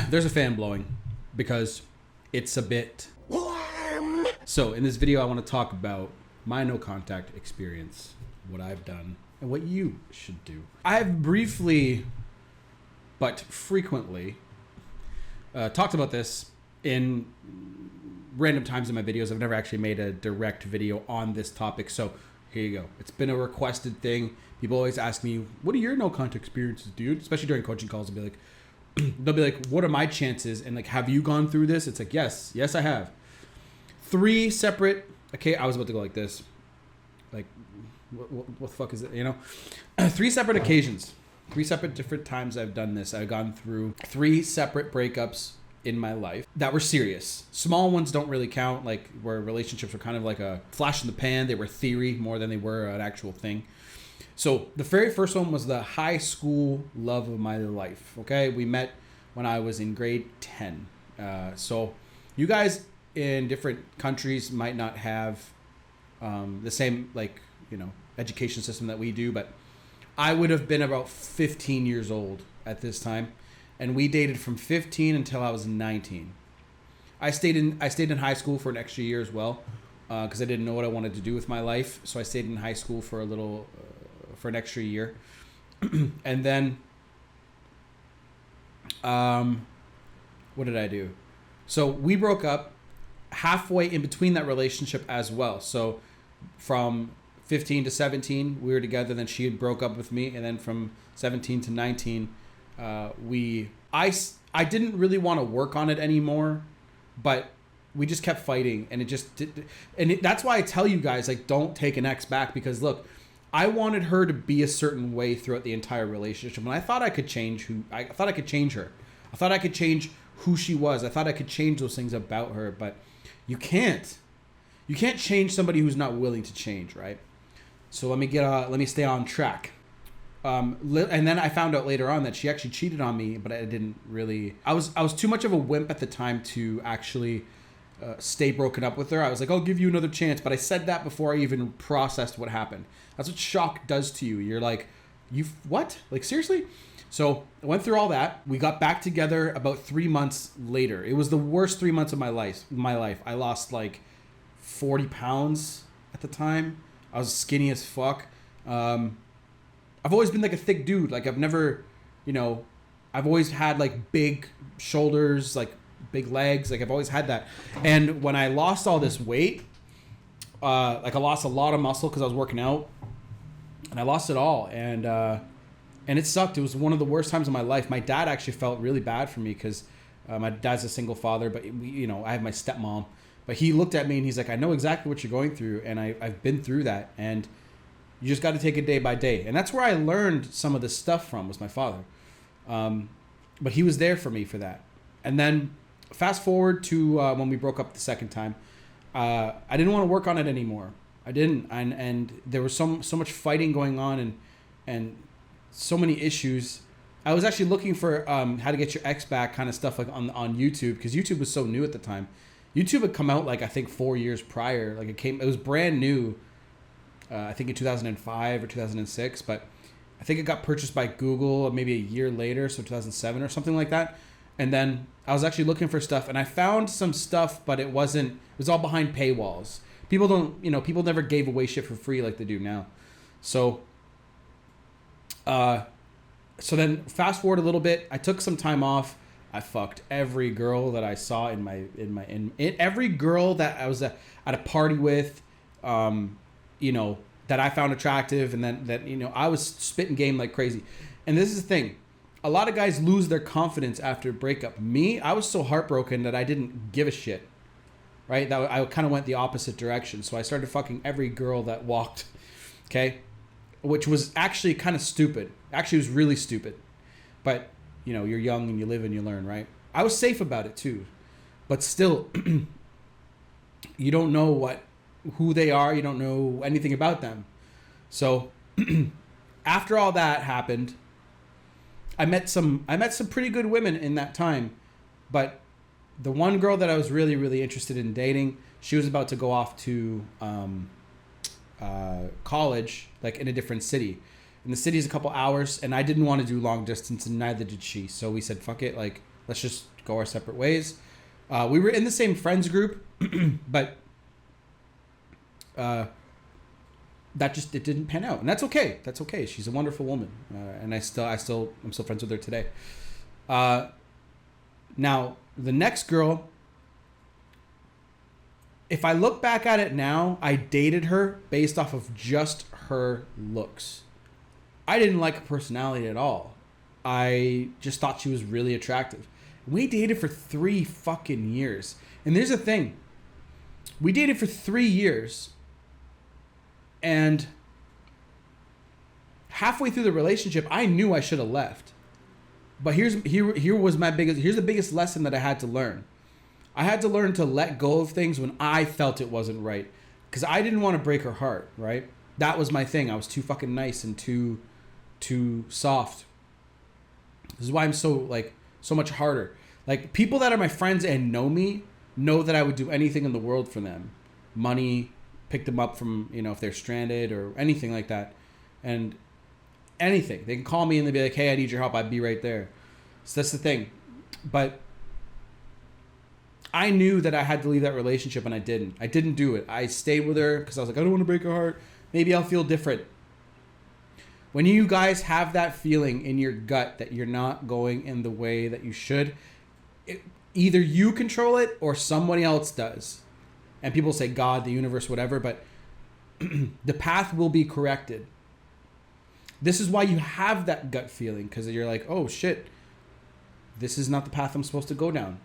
there's a fan blowing because it's a bit. So in this video, I want to talk about my no contact experience, what I've done, and what you should do. I've briefly, but frequently, talked about this in random times in my videos. I've never actually made a direct video on this topic, so here you go. It's been a requested thing. People always ask me, what are your no contact experiences, dude? Especially during coaching calls, they'll be like, what are my chances? And like, have you gone through this? It's like, yes, I have. 3 separate, okay, I was about to go like this. Like, what the fuck is it, you know? 3 separate occasions. 3 separate different times I've done this. I've gone through 3 separate breakups in my life that were serious. Small ones don't really count, like where relationships were kind of like a flash in the pan. They were theory more than they were an actual thing. So the very first one was the high school love of my life. Okay, we met when I was in grade 10. So you guys in different countries might not have the same education system that we do, but I would have been about 15 years old at this time, and we dated from 15 until I was 19. I stayed in high school for an extra year as well, because I didn't know what I wanted to do with my life. So I stayed in high school for an extra year, and then what did I do? So we broke up halfway in between that relationship as well. So from 15 to 17 we were together, then she had broke up with me, and then from 17 to 19 I didn't really want to work on it anymore, but we just kept fighting, and that's why I tell you guys, like, don't take an ex back, because look, I wanted her to be a certain way throughout the entire relationship, and I thought I could change her. I thought I could change who she was. I thought I could change those things about her, but you can't change somebody who's not willing to change, right? So let me stay on track. And then I found out later on that she actually cheated on me, but I didn't really. I was too much of a wimp at the time to actually stay broken up with her. I was like, I'll give you another chance, but I said that before I even processed what happened. That's what shock does to you. You're like, what? Like, seriously? So I went through all that. We got back together about 3 months later. It was the worst 3 months of my life. I lost like 40 pounds at the time. I was skinny as fuck. I've always been like a thick dude. Like, I've never, I've always had like big shoulders, like big legs. Like, I've always had that. And when I lost all this weight, I lost a lot of muscle because I was working out, and I lost it all. And it sucked. It was one of the worst times of my life. My dad actually felt really bad for me because my dad's a single father, but I have my stepmom. But he looked at me and he's like, I know exactly what you're going through, and I've been through that, and you just got to take it day by day. And that's where I learned some of this stuff from, was my father. But he was there for me for that. And then fast forward to when we broke up the second time, I didn't want to work on it anymore. I didn't, and there was so much fighting going on, and so many issues. I was actually looking for how to get your ex back kind of stuff, like on YouTube, because YouTube was so new at the time. YouTube had come out like, I think 4 years prior. Like, it was brand new. I think in 2005 or 2006, but I think it got purchased by Google maybe a year later, so 2007 or something like that. And then I was actually looking for stuff, and I found some stuff, but it was all behind paywalls. People never gave away shit for free like they do now. So then fast forward a little bit, I took some time off. I fucked every girl that I saw in every girl that I was at a party with, that I found attractive, and that I was spitting game like crazy. And this is the thing. A lot of guys lose their confidence after a breakup. Me, I was so heartbroken that I didn't give a shit, right? That I kind of went the opposite direction. So I started fucking every girl that walked, okay? Which was actually kind of stupid. Actually, it was really stupid. But, you're young and you live and you learn, right? I was safe about it too. But still, you don't know who they are. You don't know anything about them. So after all that happened, I met some pretty good women in that time. But the one girl that I was really, really interested in dating, she was about to go off to college, like in a different city. And the city's a couple hours, and I didn't want to do long distance, and neither did she. So we said, fuck it, like, let's just go our separate ways. We were in the same friends group, but that just, it didn't pan out, and that's okay. That's okay. She's a wonderful woman, and I'm still friends with her today. Now the next girl, if I look back at it now, I dated her based off of just her looks. I didn't like her personality at all. I just thought she was really attractive. We dated for 3 fucking years. And there's the thing. We dated for 3 years. And halfway through the relationship, I knew I should have left. But here's the biggest lesson that I had to learn. I had to learn to let go of things when I felt it wasn't right. Because I didn't want to break her heart, right? That was my thing. I was too fucking nice and too soft. This is why I'm so much harder. Like, people that are my friends and know me know that I would do anything in the world for them. Money, pick them up from, if they're stranded or anything like that. And anything. They can call me and they'll be like, hey, I need your help. I'd be right there. So that's the thing. But I knew that I had to leave that relationship, and I didn't. I didn't do it. I stayed with her because I was like, I don't want to break her heart. Maybe I'll feel different. When you guys have that feeling in your gut that you're not going in the way that you should, either you control it or somebody else does. And people say God, the universe, whatever, but the path will be corrected. This is why you have that gut feeling, because you're like, oh shit, this is not the path I'm supposed to go down.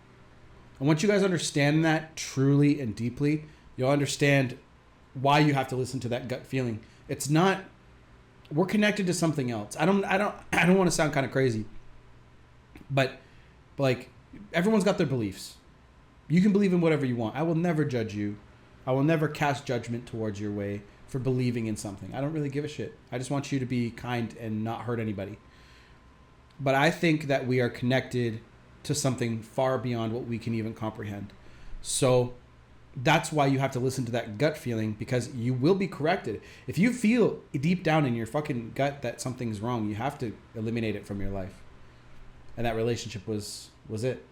And once you guys understand that truly and deeply, you'll understand why you have to listen to that gut feeling. It's not, we're connected to something else. I don't want to sound kind of crazy, but like, everyone's got their beliefs. You can believe in whatever you want. I will never judge you. I will never cast judgment towards your way for believing in something. I don't really give a shit. I just want you to be kind and not hurt anybody. But I think that we are connected to something far beyond what we can even comprehend. So that's why you have to listen to that gut feeling, because you will be corrected. If you feel deep down in your fucking gut that something's wrong, you have to eliminate it from your life. And that relationship was it.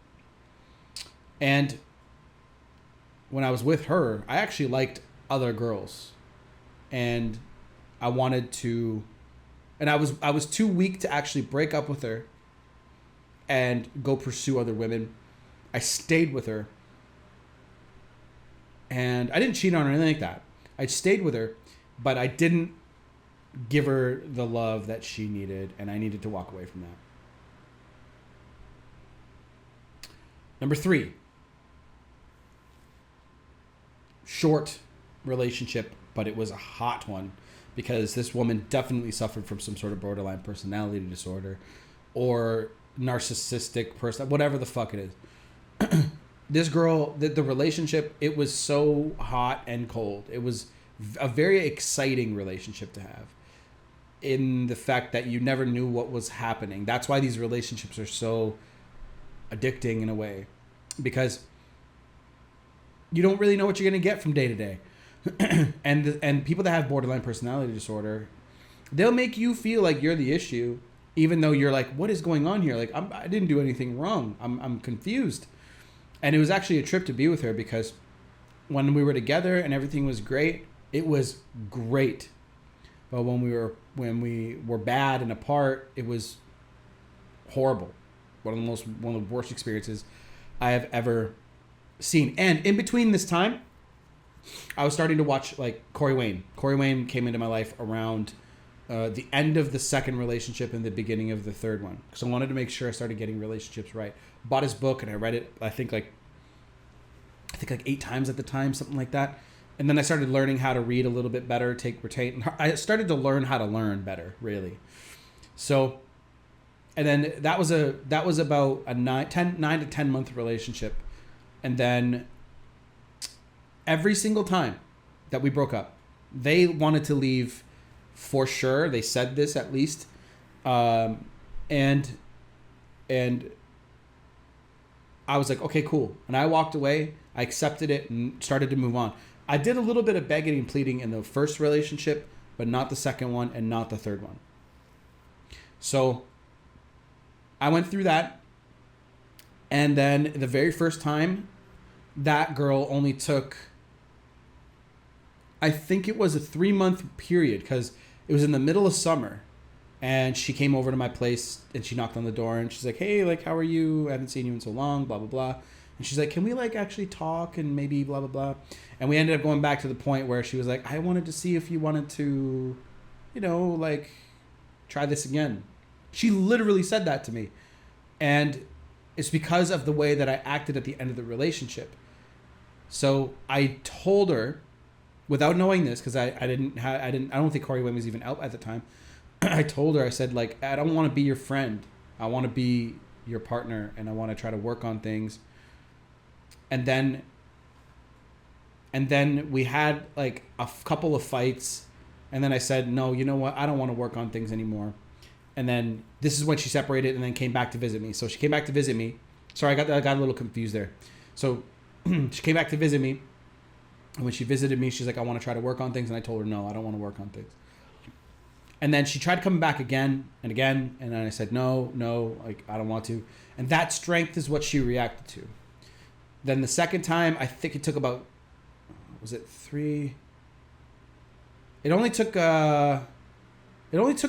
And when I was with her, I actually liked other girls. And I wanted to, and I was too weak to actually break up with her and go pursue other women. I stayed with her. And I didn't cheat on her or anything like that. I stayed with her, but I didn't give her the love that she needed, and I needed to walk away from that. Number 3. Short relationship, but it was a hot one, because this woman definitely suffered from some sort of borderline personality disorder or narcissistic person, whatever the fuck it is. This girl, the relationship, it was so hot and cold. It was a very exciting relationship to have, in the fact that you never knew what was happening. That's why these relationships are so addicting in a way, because you don't really know what you're going to get from day to day. And people that have borderline personality disorder, they'll make you feel like you're the issue, even though you're like, what is going on here? Like, I didn't do anything wrong. I'm confused. And it was actually a trip to be with her, because when we were together and everything was great, it was great. But when we were bad and apart, it was horrible. One of the worst experiences I have ever seen. And in between this time, I was starting to watch like Corey Wayne. Corey Wayne came into my life around the end of the second relationship and the beginning of the third one. So I wanted to make sure I started getting relationships right. Bought his book and I read it, I think like 8 times at the time, something like that. And then I started learning how to read a little bit better, retain. I started to learn how to learn better, really. So, and then that was about a 9 to 10 month relationship. And then every single time that we broke up, they wanted to leave for sure. They said this at least. And I was like, okay, cool. And I walked away. I accepted it and started to move on. I did a little bit of begging and pleading in the first relationship, but not the second one and not the third one. So I went through that. And then the very first time, that girl only took, I think it was a 3-month period, because it was in the middle of summer. And she came over to my place and she knocked on the door and she's like, hey, like, how are you? I haven't seen you in so long, blah, blah, blah. And she's like, can we like actually talk and maybe blah, blah, blah. And we ended up going back to the point where she was like, I wanted to see if you wanted to, you know, like try this again. She literally said that to me. And it's because of the way that I acted at the end of the relationship. So I told her, without knowing this, because I don't think Corey Wayne was even out at the time. I told her, I said, like, I don't want to be your friend. I want to be your partner, and I want to try to work on things. And then we had like a couple of fights, and then I said, no, you know what? I don't want to work on things anymore. And then this is when she separated and then came back to visit me. So she came back to visit me. Sorry, I got a little confused there. So she came back to visit me. And when she visited me, she's like, I want to try to work on things. And I told her, no, I don't want to work on things. And then she tried coming back again and again. And then I said, no, like, I don't want to. And that strength is what she reacted to. Then the second time, I think it took about, was it 3? It only took a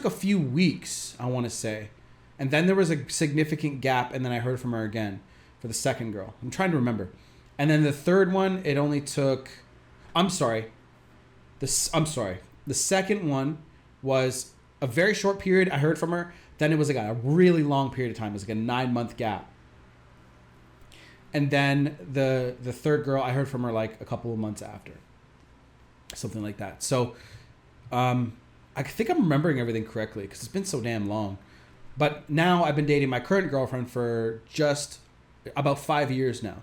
few weeks, I want to say. And then there was a significant gap. And then I heard from her again for the second girl. I'm trying to remember. And then the third one, it only took, The second one was a very short period. I heard from her. Then it was like a really long period of time. It was like a 9-month gap. And then the third girl, I heard from her like a couple of months after. Something like that. So I think I'm remembering everything correctly because it's been so damn long. But now I've been dating my current girlfriend for just about 5 years now.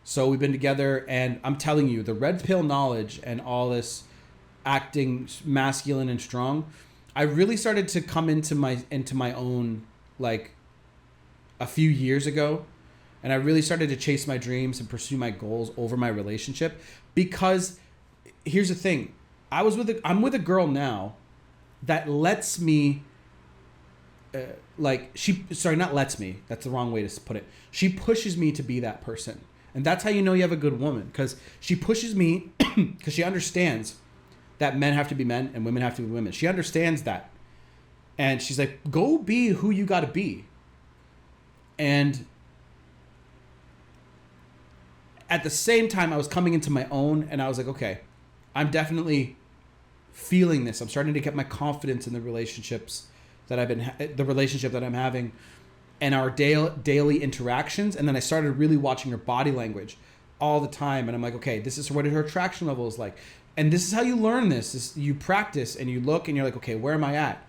So we've been together, and I'm telling you, the red pill knowledge and all this acting masculine and strong, I really started to come into my own like a few years ago, and I really started to chase my dreams and pursue my goals over my relationship. Because here's the thing, I'm with a girl now that lets me not lets me, that's the wrong way to put it. She pushes me to be that person. And that's how you know you have a good woman, because she pushes me because she understands that men have to be men and women have to be women. She understands that. And she's like, go be who you got to be. And at the same time, I was coming into my own, and I was like, okay, I'm definitely feeling this. I'm starting to get my confidence in the relationships that the relationship that I'm having, and our daily interactions. And then I started really watching her body language all the time. And I'm like, okay, this is what her attraction level is like. And this is how you learn this. You practice and you look and you're like, okay, where am I at?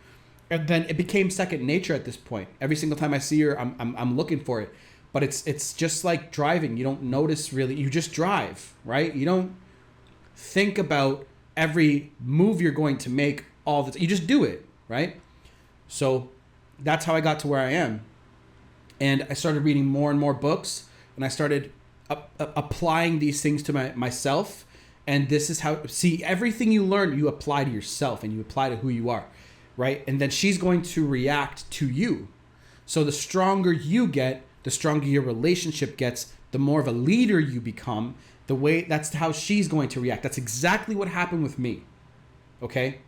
And then it became second nature at this point. Every single time I see her, I'm looking for it. But it's just like driving. You don't notice really. You just drive, right? You don't think about every move you're going to make all the time. You just do it, right? So that's how I got to where I am. And I started reading more and more books, and I started applying these things to myself. And this is how, see, everything you learn, you apply to yourself and you apply to who you are, right? And then she's going to react to you. So the stronger you get, the stronger your relationship gets, the more of a leader you become, that's how she's going to react. That's exactly what happened with me, okay?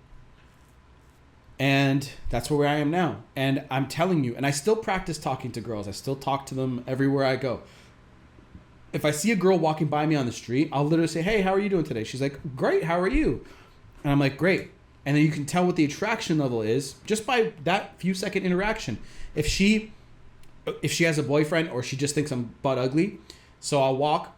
And that's where I am now. And I'm telling you, and I still practice talking to girls. I still talk to them everywhere I go. If I see a girl walking by me on the street, I'll literally say, hey, how are you doing today? She's like, great, how are you? And I'm like, great. And then you can tell what the attraction level is just by that few second interaction. If she has a boyfriend or she just thinks I'm butt ugly, so I'll walk,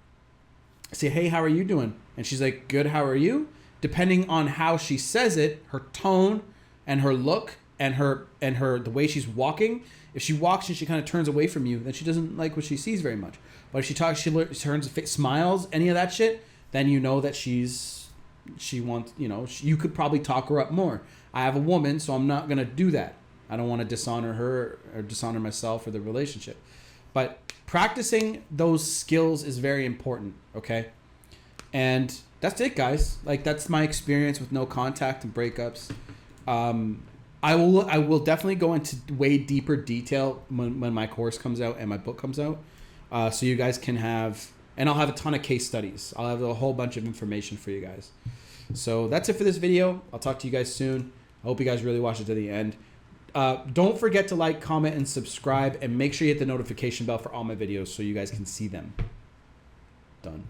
say, hey, how are you doing? And she's like, good, how are you? Depending on how she says it, her tone and her look and her the way she's walking. If she walks and she kind of turns away from you, then she doesn't like what she sees very much. But if she talks, she turns, smiles, any of that shit, then you know that she wants, you could probably talk her up more. I have a woman, so I'm not gonna do that. I don't want to dishonor her or dishonor myself or the relationship. But practicing those skills is very important, okay? And that's it, guys. Like, that's my experience with no contact and breakups. I will definitely go into way deeper detail when my course comes out and my book comes out. so you guys can have, and I'll have a ton of case studies. I'll have a whole bunch of information for you guys. So that's it for this video. I'll talk to you guys soon. I hope you guys really watch it to the end. Don't forget to like, comment, and subscribe, and make sure you hit the notification bell for all my videos so you guys can see them. Done.